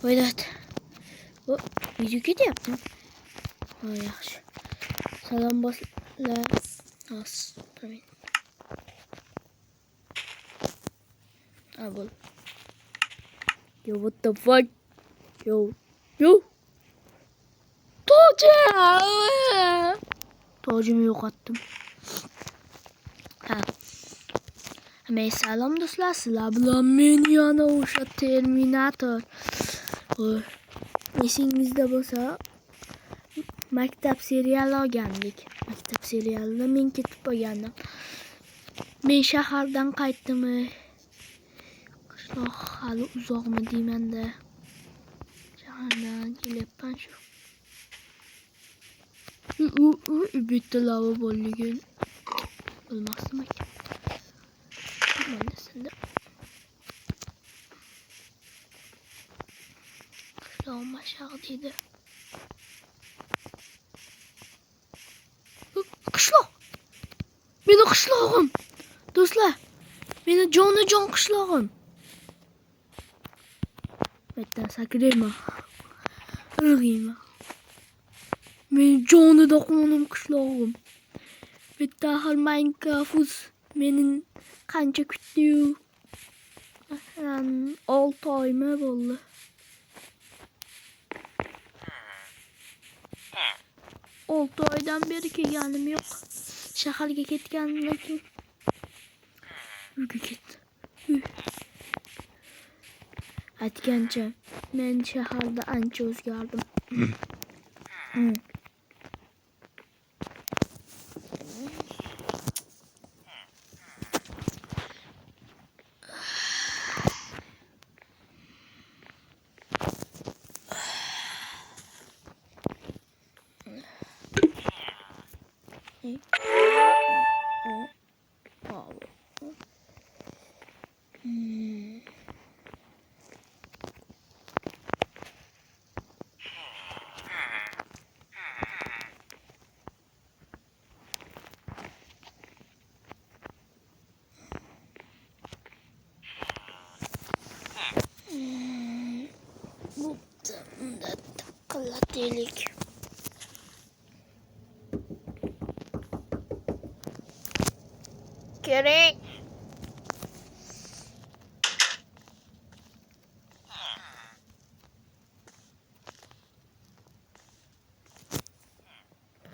Vedat. O video yaptım. Ha yaxshi. Salom boshlar. As. Tabii. Abul. Yo, what the fuck? Yo. Tacımı yok attım. Ha. Salom do'stlar, sizlar bilan men yana o'sha Terminator. Esingizda bo'lsa, maktab seriali olgandik. Maktab serialida men ketib qolgandim. Men shahardan qaytdim. Qishloq hali uzoqmi deymanda. Shahardan kelyapman shu. Bitta lava bo'lgan. Bilmasdim ekan. Mana senda. Qishloq mashaq deydi. Qishloq. Meni qishlog'im. Do'stlar, meni jonajon qishlog'im. Bitta sakrayman. Irg'iyman. Meni jonida qo'nim qishlog'im. Bitta hal Minecraft meni qancha kutdi-yu. 6 oymi bo'ldi. Olti oydan beri kelganim yo'q. Shaharga ketganimdan keyin uyga ketdim. Aytgancha, men shaharda ancha o'zgardim. Bu da tıklatıylık. Gerek.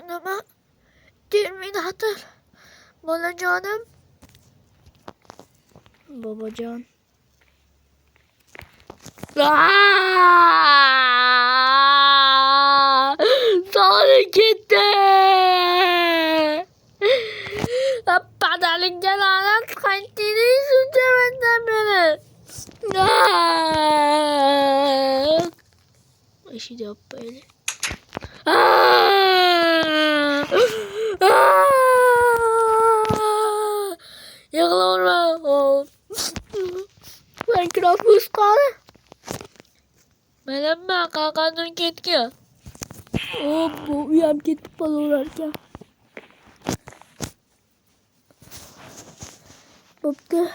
Ama Terminator. Bana canım. Babacan. Sonra gitti. Padalikten alet kantini sütlemenden beri. Işık yap böyle. Yıkılma. Minecraft uskar. Benim ben kakanın ketki. Bu uyam ketip balorarken. Bıktı.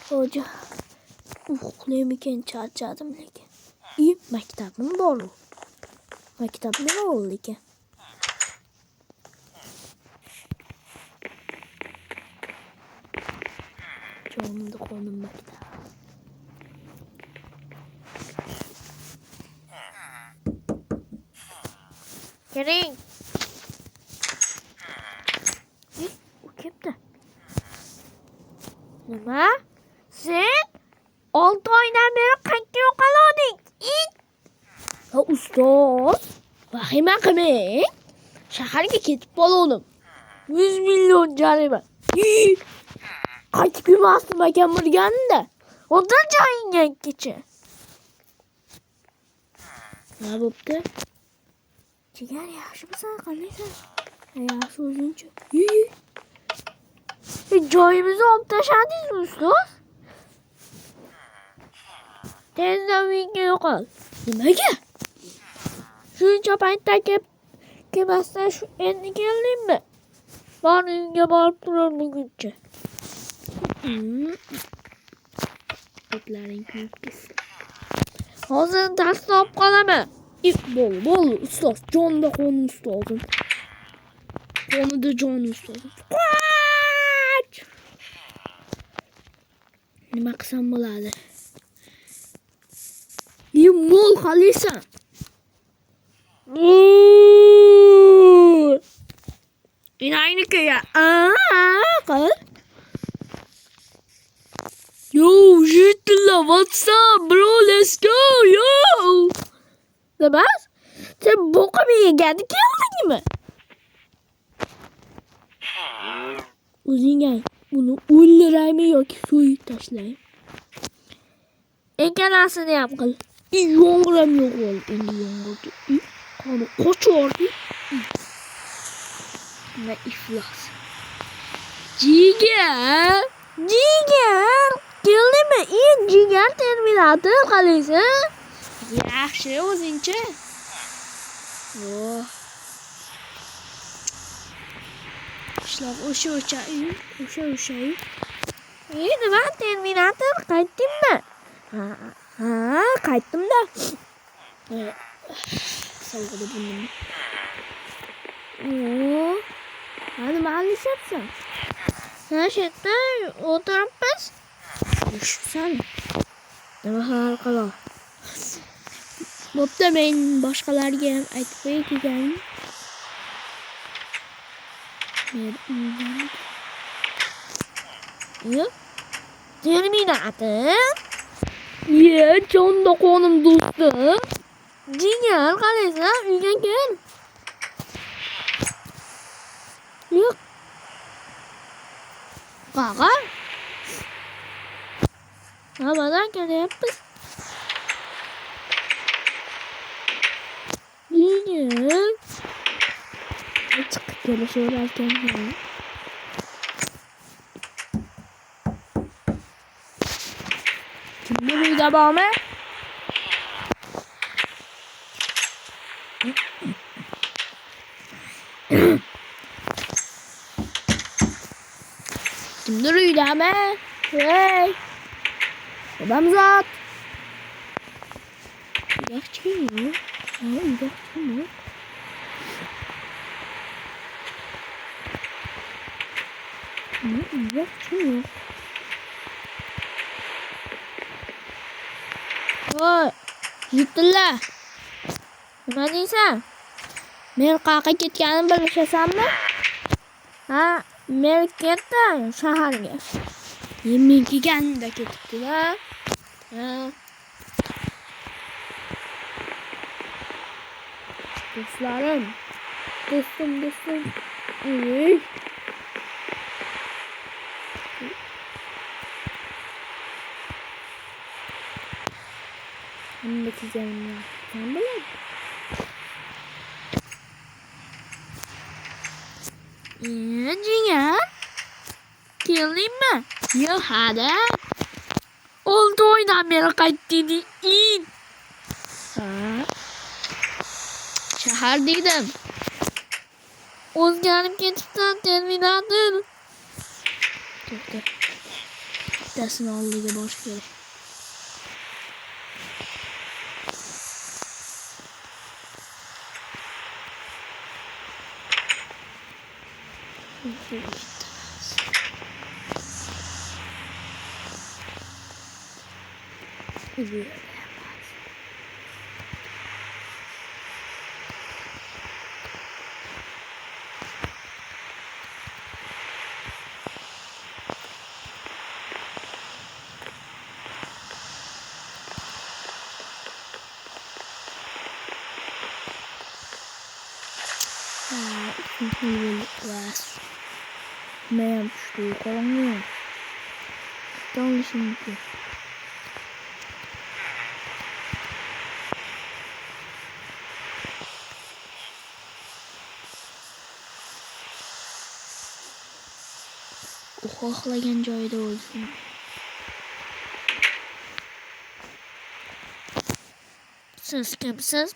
Hoca. Uxlayamikan charchadim lekin. Maktabim bor. Maktab nima bo'ldi ekan? Jonimda qo'nim maktab. Keling. U kimdi? Nima? Sen 6 oydan beri qayerga yo'qolding? Ha ustoz, vahima qilmang. Shaharga ketib qoldim. 100 million jarima. Qaytib kelmasdim ekan bilganimda. O'tir joyingga kecha. Nima bo'pti? Jigar yaxshimisan, qandaysan? Yaxshi o'zingchi. Joyimizni olib tashladingmi ustoz? Tezdan uyga yo'qol. Nimaga? Shuncha paytda kelmasdan shu endi keldingmi? Bor uyga borib turar buguncha. Otlaring kuyib ketsin. Hozir darsni olib qolaman. Bo'ldi, ustoz. Jonda qo'nim ustozim. Qonida jon ustozim. Nima qilsam bo'ladi? Mol qalisan. Inayniki ya. Qal. Yo, jitla, what's up, bro? Let's go, yo. Nima? Sen boqib yegani keldingmi? O'zing ay, buni o'ldiraymi yoki so'yib tashlaymi? Ikkalasini ham qil. Yong'ram yo'q bo'ldi. Endi yong'irdi. Qani qochordi. Va iflos. Jigar. Keldimi? Jigar terminator qalaysan? Yaxshi o'zingchi. Oh. Ishlab o'sha. Nima terminator qaytdingmi? Ha, qaytdim-da. Sovg'ida burnimni. Hadi ma'lishatsan. Ha, shetda o'tiribmiz. Sen nima hal qila? Bo'pti, men boshqalarga ham aytib qo'yay deganim. Yo'q. Terminator. Jonda qo'nim do'stim. Jigar qalaysan? Uyga kel. Yo'q. Qaqa. Havadan kelyapmiz. Jigar. Chiqib kelishaverar ekan. Kimdir uyda bormi? Kimdir uydami? Hey! Odamzod! Yaxshimi? Yaxshimi? Yaxshimi? Voy, yitilla. Nima deysan? Men qayerga ketganimni bilishasanmi? Ha, men ketdim shaharga. Men kelganimda ketibdi-da. Ha. Do'stlarim. Do'stim. Ey. Nima kelganimni kim biladi? Jigar. Keldingmi? Yo'q, hada. Oldi oydan beri qaytding. Ha. Shahar dedim. O'zgarib ketibsan, terminator. To'xta. Bittasini oldiga borish kerak. Meğer düştü, karanlığı. Tamam şimdi. Xohlagan joyda o'lsin. Siz kimsiz?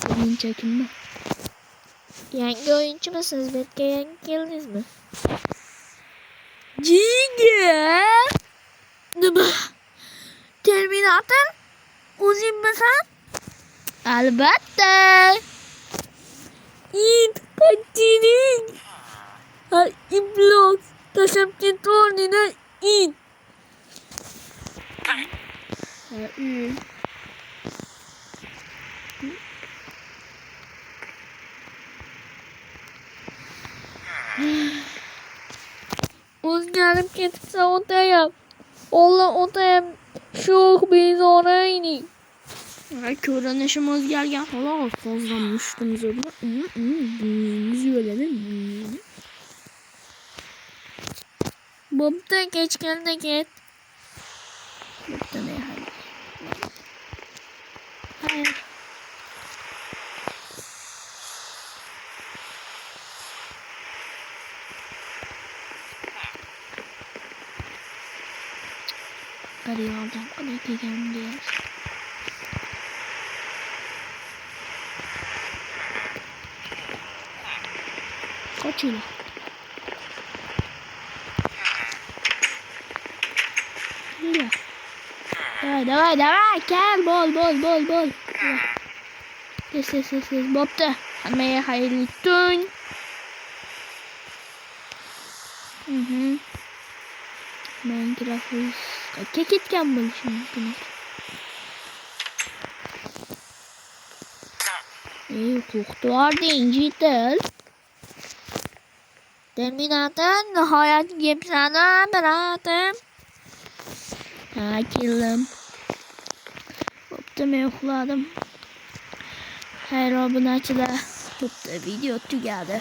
Mencha kimman? Yangi o'yinchimisiniz? Betga yangi keldingizmi? Jigar! Nima? Terminator? O'zingmisan? Albatta. It qachchilik. Ha, iblos. Tashlab ketording-a, it. O'zgarib ketibsa o'tayam. Olloh o'tayam sho'x bezori ayning. Ko'rinishim o'zgargan xolos. Hozir mushtim zo'rma. Yuzladi. Bo'pti, kechganda ket. Bo'pti, hayır. Hayır. Kariyaldan kadar kelgan diyor. Kaçıyor. Давай, gel, bol. Ses. Bopta. Hammaga hayırlı tun. Minecraft qayerga ketgan bo'lishi mumkin. Qo'rqitording, jitil. Terminator nihoyat gapsani, biratim. Ha, keldim. Bo'pti, men uxladim. Xayr, obunachilar. Bo'pti, video tugadi.